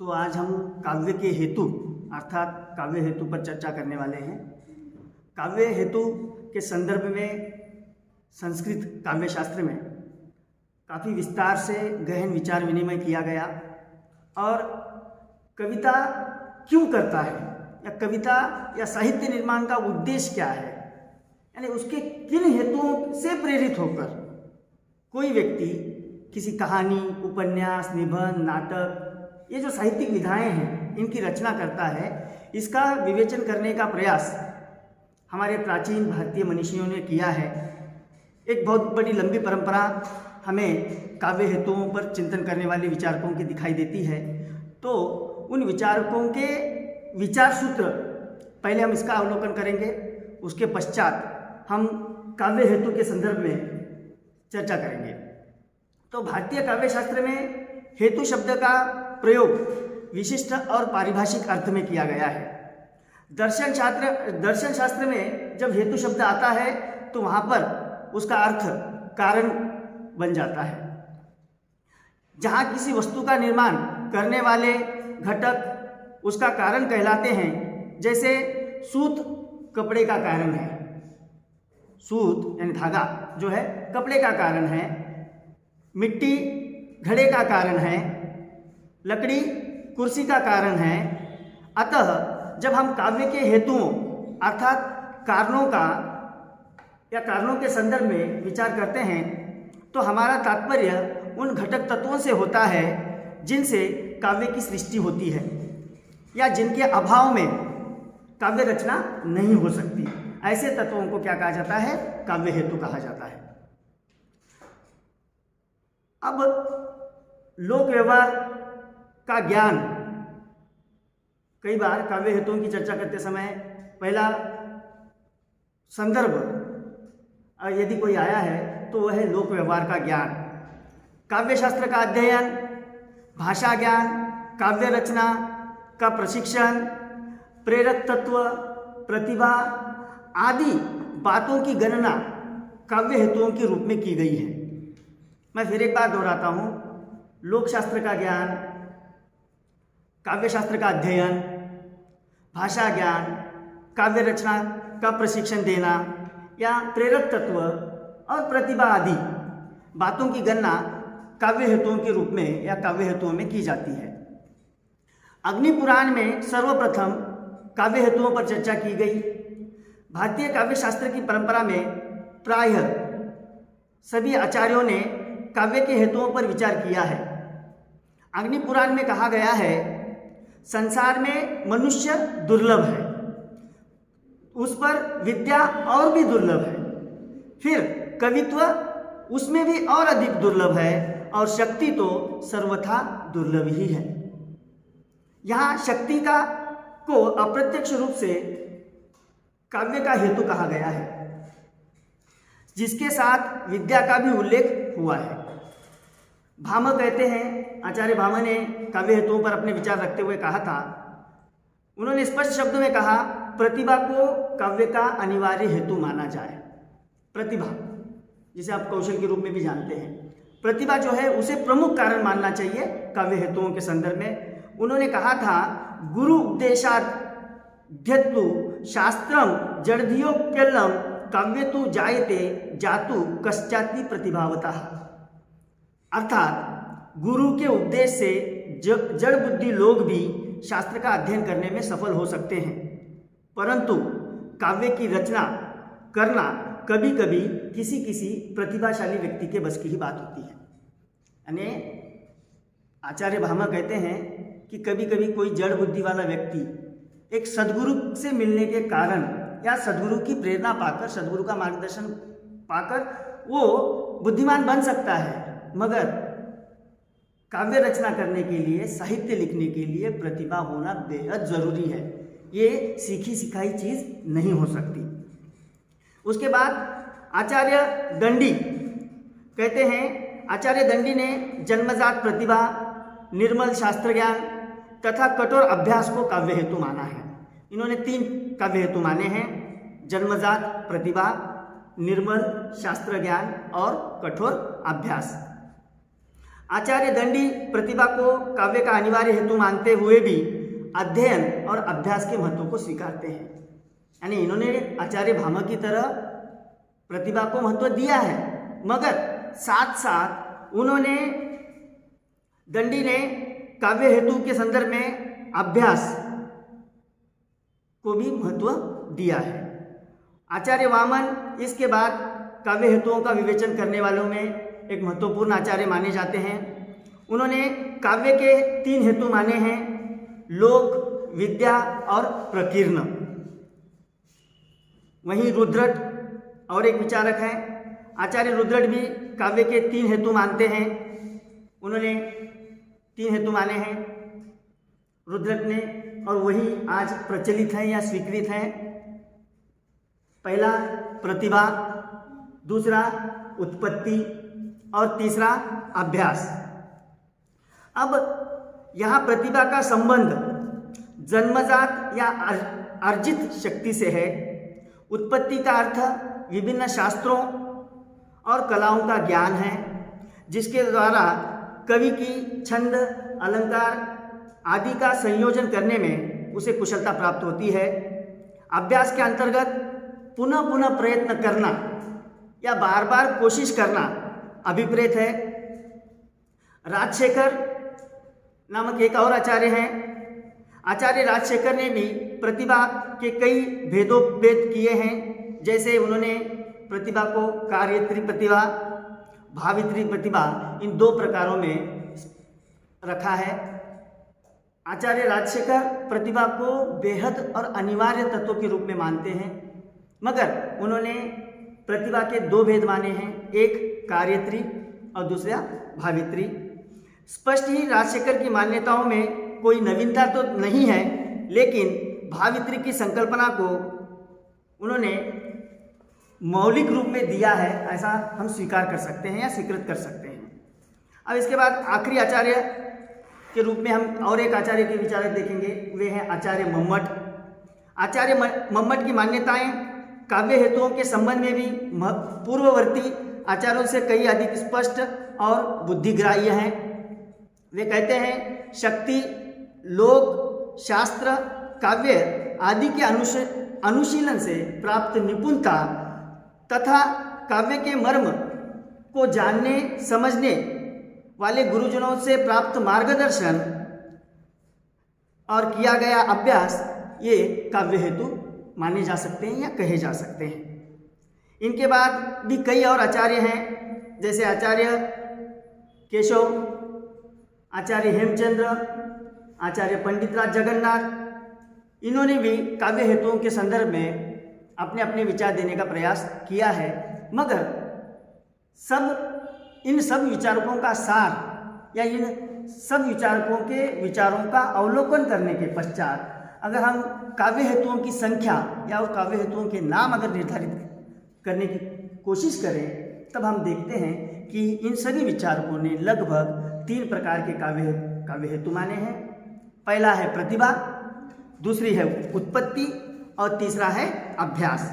तो आज हम काव्य के हेतु अर्थात काव्य हेतु पर चर्चा करने वाले हैं। काव्य हेतु के संदर्भ में संस्कृत काव्य शास्त्र में काफ़ी विस्तार से गहन विचार विनिमय किया गया और कविता क्यों करता है या कविता या साहित्य निर्माण का उद्देश्य क्या है, यानी उसके किन हेतुओं से प्रेरित होकर कोई व्यक्ति किसी कहानी, उपन्यास, निबंध, नाटक, ये जो साहित्यिक विधाएं हैं इनकी रचना करता है, इसका विवेचन करने का प्रयास हमारे प्राचीन भारतीय मनीषियों ने किया है। एक बहुत बड़ी लंबी परंपरा हमें काव्य हेतुओं पर चिंतन करने वाले विचारकों की दिखाई देती है। तो उन विचारकों के विचार सूत्र पहले हम इसका अवलोकन करेंगे, उसके पश्चात हम काव्य हेतु के संदर्भ में चर्चा करेंगे। तो भारतीय काव्य शास्त्र में हेतु शब्द का प्रयोग विशिष्ट और पारिभाषिक अर्थ में किया गया है। दर्शन शास्त्र में जब हेतु शब्द आता है तो वहाँ पर उसका अर्थ कारण बन जाता है। जहाँ किसी वस्तु का निर्माण करने वाले घटक उसका कारण कहलाते हैं, जैसे सूत कपड़े का कारण है, सूत यानी धागा जो है कपड़े का कारण है, मिट्टी घड़े का कारण है, लकड़ी कुर्सी का कारण है। अतः जब हम काव्य के हेतुओं अर्थात कारणों का या कारणों के संदर्भ में विचार करते हैं तो हमारा तात्पर्य उन घटक तत्वों से होता है जिनसे काव्य की सृष्टि होती है या जिनके अभाव में काव्य रचना नहीं हो सकती। ऐसे तत्वों को क्या कहा जाता है? काव्य हेतु कहा जाता है। अब लोक व्यवहार का ज्ञान, कई बार काव्य हेतुओं की चर्चा करते समय पहला संदर्भ यदि कोई आया है तो वह है लोक व्यवहार का ज्ञान। काव्य शास्त्र का अध्ययन, भाषा ज्ञान, काव्य रचना का प्रशिक्षण, प्रेरक तत्व, प्रतिभा आदि बातों की गणना काव्य हेतुओं के रूप में की गई है। मैं फिर एक बार दोहराता हूँ, लोक शास्त्र का ज्ञान, काव्य शास्त्र का अध्ययन, भाषा ज्ञान, काव्य रचना का प्रशिक्षण देना या प्रेरक तत्व और प्रतिभा आदि बातों की गणना काव्य हेतुओं के रूप में या काव्य हेतुओं में की जाती है। अग्नि पुराण में सर्वप्रथम काव्य हेतुओं पर चर्चा की गई। भारतीय काव्य शास्त्र की परंपरा में प्रायः सभी आचार्यों ने काव्य के हेतुओं पर विचार किया है। अग्नि पुराण में कहा गया है, संसार में मनुष्य दुर्लभ है, उस पर विद्या और भी दुर्लभ है, फिर कवित्व उसमें भी और अधिक दुर्लभ है और शक्ति तो सर्वथा दुर्लभ ही है। यहाँ शक्ति को अप्रत्यक्ष रूप से काव्य का हेतु कहा गया है, जिसके साथ विद्या का भी उल्लेख हुआ है। भाम कहते हैं, आचार्य भाम ने काव्य हेतुओं पर अपने विचार रखते हुए कहा था, उन्होंने स्पष्ट शब्दों में कहा, प्रतिभा को काव्य का अनिवार्य हेतु माना जाए। प्रतिभा जिसे आप कौशल के रूप में भी जानते हैं, प्रतिभा जो है उसे प्रमुख कारण मानना चाहिए काव्य हेतुओं के संदर्भ में। उन्होंने कहा था, गुरु उपदेशाध्यत्तु शास्त्रम जड़धियोक्यलम काव्यतु जायते जातु कश्चाति प्रतिभावतः। अर्थात गुरु के उपदेश से जड़ बुद्धि लोग भी शास्त्र का अध्ययन करने में सफल हो सकते हैं, परंतु काव्य की रचना करना कभी कभी किसी प्रतिभाशाली व्यक्ति के बस की ही बात होती है। यानी आचार्य भामा कहते हैं कि कभी कभी कोई जड़ बुद्धि वाला व्यक्ति एक सद्गुरु से मिलने के कारण या सद्गुरु की प्रेरणा पाकर, सद्गुरु का मार्गदर्शन पाकर वो बुद्धिमान बन सकता है, मगर काव्य रचना करने के लिए, साहित्य लिखने के लिए प्रतिभा होना बेहद ज़रूरी है। ये सीखी सिखाई चीज़ नहीं हो सकती। उसके बाद आचार्य दंडी कहते हैं, आचार्य दंडी ने जन्मजात प्रतिभा, निर्मल शास्त्र ज्ञान तथा कठोर अभ्यास को काव्य हेतु माना है। इन्होंने 3 काव्य हेतु माने हैं, जन्मजात प्रतिभा, निर्मल शास्त्र ज्ञान और कठोर अभ्यास। आचार्य दंडी प्रतिभा को काव्य का अनिवार्य हेतु मानते हुए भी अध्ययन और अभ्यास के महत्व को स्वीकारते हैं। यानी इन्होंने आचार्य भामह की तरह प्रतिभा को महत्व दिया है, मगर साथ साथ उन्होंने दंडी ने काव्य हेतु के संदर्भ में अभ्यास को भी महत्व दिया है। आचार्य वामन इसके बाद काव्य हेतुओं का विवेचन करने वालों में एक महत्वपूर्ण आचार्य माने जाते हैं। उन्होंने काव्य के 3 हेतु माने हैं, लोक, विद्या और प्रकीर्ण। वहीं रुद्रट और एक विचारक हैं, आचार्य रुद्रट भी काव्य के 3 हेतु मानते हैं। उन्होंने 3 हेतु माने हैं रुद्रट ने, और वही आज प्रचलित हैं या स्वीकृत हैं। पहला प्रतिभा, दूसरा उत्पत्ति और तीसरा अभ्यास। अब यहाँ प्रतिभा का संबंध जन्मजात या अर्जित शक्ति से है। उत्पत्ति का अर्थ विभिन्न शास्त्रों और कलाओं का ज्ञान है, जिसके द्वारा कवि की छंद, अलंकार आदि का संयोजन करने में उसे कुशलता प्राप्त होती है। अभ्यास के अंतर्गत पुनः पुनः प्रयत्न करना या बार बार कोशिश करना अभिप्रेत है। राजशेखर नामक एक और आचार्य हैं। आचार्य राजशेखर ने भी प्रतिभा के कई भेदोभेद किए हैं। जैसे उन्होंने प्रतिभा को कार्यत्री प्रतिभा, भावित्री प्रतिभा, इन 2 प्रकारों में रखा है। आचार्य राजशेखर प्रतिभा को बेहद और अनिवार्य तत्व के रूप में मानते हैं, मगर उन्होंने प्रतिभा के 2 भेद माने हैं, एक कार्यत्री और दूसरा भावित्री। स्पष्ट ही राजशेखर की मान्यताओं में कोई नवीनता तो नहीं है, लेकिन भावित्री की संकल्पना को उन्होंने मौलिक रूप में दिया है, ऐसा हम स्वीकार कर सकते हैं या स्वीकृत कर सकते हैं। अब इसके बाद आखिरी आचार्य के रूप में हम और एक आचार्य के विचारक देखेंगे, वे हैं आचार्य मम्मट। आचार्य मम्मट की मान्यताएं काव्य हेतुओं के संबंध में भी पूर्ववर्ती आचार्यों से कई अधिक स्पष्ट और बुद्धिग्राह्य हैं। वे कहते हैं शक्ति, लोक, शास्त्र, काव्य आदि के अनुशीलन से प्राप्त निपुणता तथा काव्य के मर्म को जानने समझने वाले गुरुजनों से प्राप्त मार्गदर्शन और किया गया अभ्यास, ये काव्य हेतु माने जा सकते हैं या कहे जा सकते हैं। इनके बाद भी कई और आचार्य हैं, जैसे आचार्य केशव, आचार्य हेमचंद्र, आचार्य पंडितराज जगन्नाथ। इन्होंने भी काव्य हेतुओं के संदर्भ में अपने अपने विचार देने का प्रयास किया है, मगर इन सब विचारकों का सार या इन सब विचारकों के विचारों का अवलोकन करने के पश्चात अगर हम काव्य हेतुओं की संख्या या उस काव्य हेतुओं के नाम अगर निर्धारित करने की कोशिश करें, तब हम देखते हैं कि इन सभी विचारकों ने लगभग 3 प्रकार के काव्य हेतु माने हैं। पहला है प्रतिभा, दूसरी है उत्पत्ति और तीसरा है अभ्यास।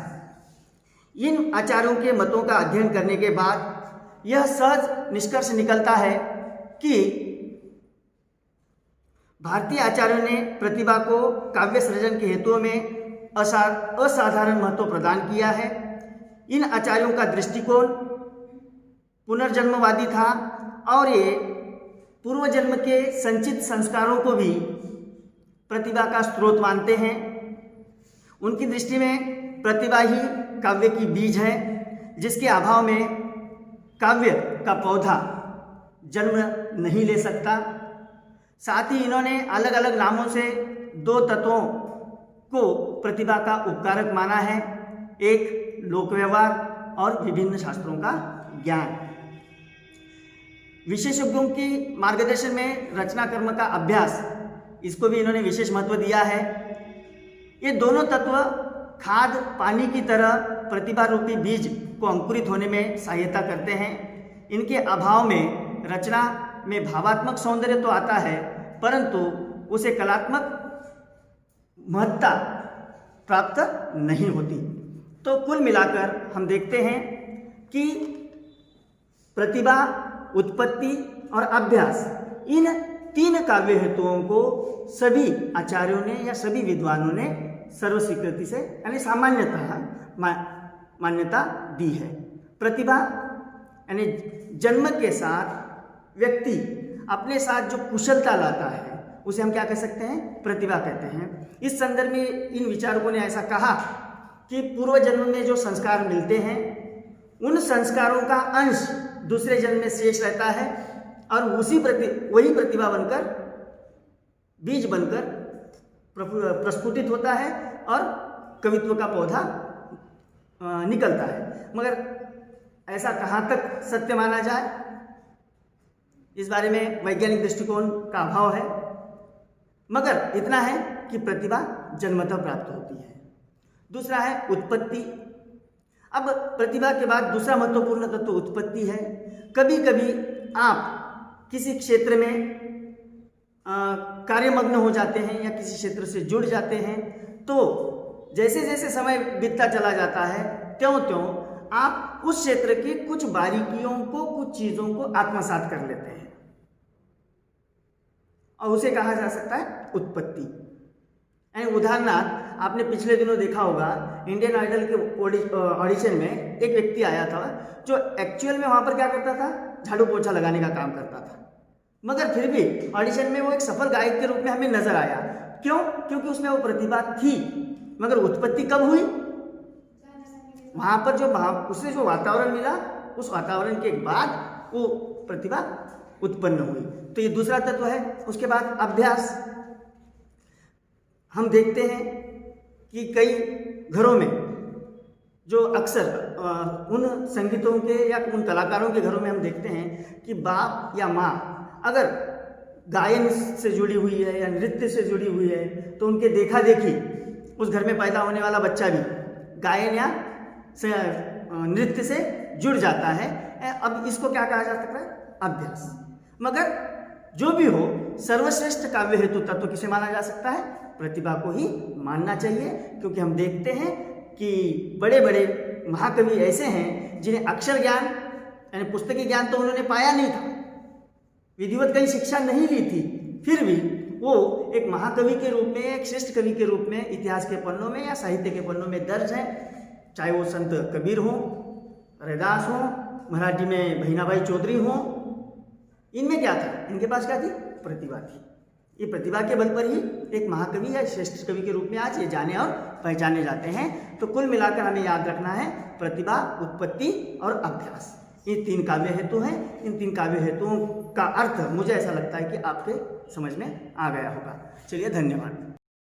इन आचार्यों के मतों का अध्ययन करने के बाद यह सहज निष्कर्ष निकलता है कि भारतीय आचार्यों ने प्रतिभा को काव्य सृजन के हेतुओं में असाधारण महत्व प्रदान किया है। इन आचार्यों का दृष्टिकोण पुनर्जन्मवादी था और ये पूर्व जन्म के संचित संस्कारों को भी प्रतिभा का स्रोत मानते हैं। उनकी दृष्टि में प्रतिभा ही काव्य की बीज है, जिसके अभाव में काव्य का पौधा जन्म नहीं ले सकता। साथ ही इन्होंने अलग अलग नामों से 2 तत्वों को प्रतिभा का उपकारक माना है, एक लोक व्यवहार और विभिन्न शास्त्रों का ज्ञान। विशेषज्ञों की मार्गदर्शन में रचना कर्म का अभ्यास, इसको भी इन्होंने विशेष महत्व दिया है। ये दोनों तत्व खाद पानी की तरह प्रतिभा रूपी बीज को अंकुरित होने में सहायता करते हैं। इनके अभाव में रचना में भावात्मक सौंदर्य तो आता है, परंतु उसे कलात्मक महत्ता प्राप्त नहीं होती। तो कुल मिलाकर हम देखते हैं कि प्रतिभा, उत्पत्ति और अभ्यास, इन 3 काव्य हेतुओं को सभी आचार्यों ने या सभी विद्वानों ने सर्वस्वीकृति से यानी सामान्यतः मान्यता दी है। प्रतिभा यानी जन्म के साथ व्यक्ति अपने साथ जो कुशलता लाता है उसे हम क्या कह सकते हैं, प्रतिभा कहते हैं। इस संदर्भ में इन विचारकों ने ऐसा कहा कि पूर्व जन्म में जो संस्कार मिलते हैं उन संस्कारों का अंश दूसरे जन्म में शेष रहता है और वही प्रतिभा बनकर, बीज बनकर प्रस्फुटित होता है और कवित्व का पौधा निकलता है। मगर ऐसा कहाँ तक सत्य माना जाए, इस बारे में वैज्ञानिक दृष्टिकोण का अभाव है। मगर इतना है कि प्रतिभा जन्मतः प्राप्त होती है। दूसरा है उत्पत्ति। अब प्रतिभा के बाद दूसरा महत्वपूर्ण तत्व उत्पत्ति है। कभी कभी आप किसी क्षेत्र में कार्यमग्न हो जाते हैं या किसी क्षेत्र से जुड़ जाते हैं, तो जैसे जैसे समय बीतता चला जाता है त्यों त्यों आप उस क्षेत्र की कुछ बारीकियों को, कुछ चीज़ों को आत्मसात कर लेते हैं और उसे कहा जा सकता है उत्पत्ति। उदाहरणार्थ आपने पिछले दिनों देखा होगा इंडियन आइडल के ऑडिशन में एक व्यक्ति आया था जो एक्चुअल में वहाँ पर क्या करता था, झाड़ू पोछा लगाने का काम करता था, मगर फिर भी ऑडिशन में वो एक सफल गायक के रूप में हमें नजर आया। क्यों? क्योंकि उसमें वो प्रतिभा थी। मगर उत्पत्ति कब हुई? वहाँ पर उसे जो वातावरण मिला, उस वातावरण के बाद वो प्रतिभा उत्पन्न हुई। तो ये दूसरा तत्व है। उसके बाद अभ्यास। हम देखते हैं कि कई घरों में जो अक्सर उन संगीतों के या उन कलाकारों के घरों में हम देखते हैं कि बाप या माँ अगर गायन से जुड़ी हुई है या नृत्य से जुड़ी हुई है तो उनके देखा देखी उस घर में पैदा होने वाला बच्चा भी गायन या नृत्य से जुड़ जाता है। अब इसको क्या कहा जा सकता है? अभ्यास। मगर जो भी हो, सर्वश्रेष्ठ काव्य हेतु तत्व किसे माना जा सकता है? प्रतिभा को ही मानना चाहिए, क्योंकि हम देखते हैं कि बड़े बड़े महाकवि ऐसे हैं जिन्हें अक्षर ज्ञान यानी पुस्तकीय ज्ञान तो उन्होंने पाया नहीं था, विधिवत कहीं शिक्षा नहीं ली थी, फिर भी वो एक महाकवि के रूप में, एक श्रेष्ठ कवि के रूप में इतिहास के पन्नों में या साहित्य के पन्नों में दर्ज हैं। चाहे वो संत कबीर हों, रैदास हों, मराठी में भीनाबाई चौधरी हों, इनमें क्या था? इनके पास क्या थी? प्रतिभा थी। ये प्रतिभा के बल पर ही एक महाकवि या श्रेष्ठ कवि के रूप में आज ये जाने और पहचाने जाते हैं। तो कुल मिलाकर हमें याद रखना है प्रतिभा, उत्पत्ति और अभ्यास, ये 3 काव्य हेतु हैं। इन 3 काव्य हेतुओं का अर्थ मुझे ऐसा लगता है कि आपके समझ में आ गया होगा। चलिए, धन्यवाद।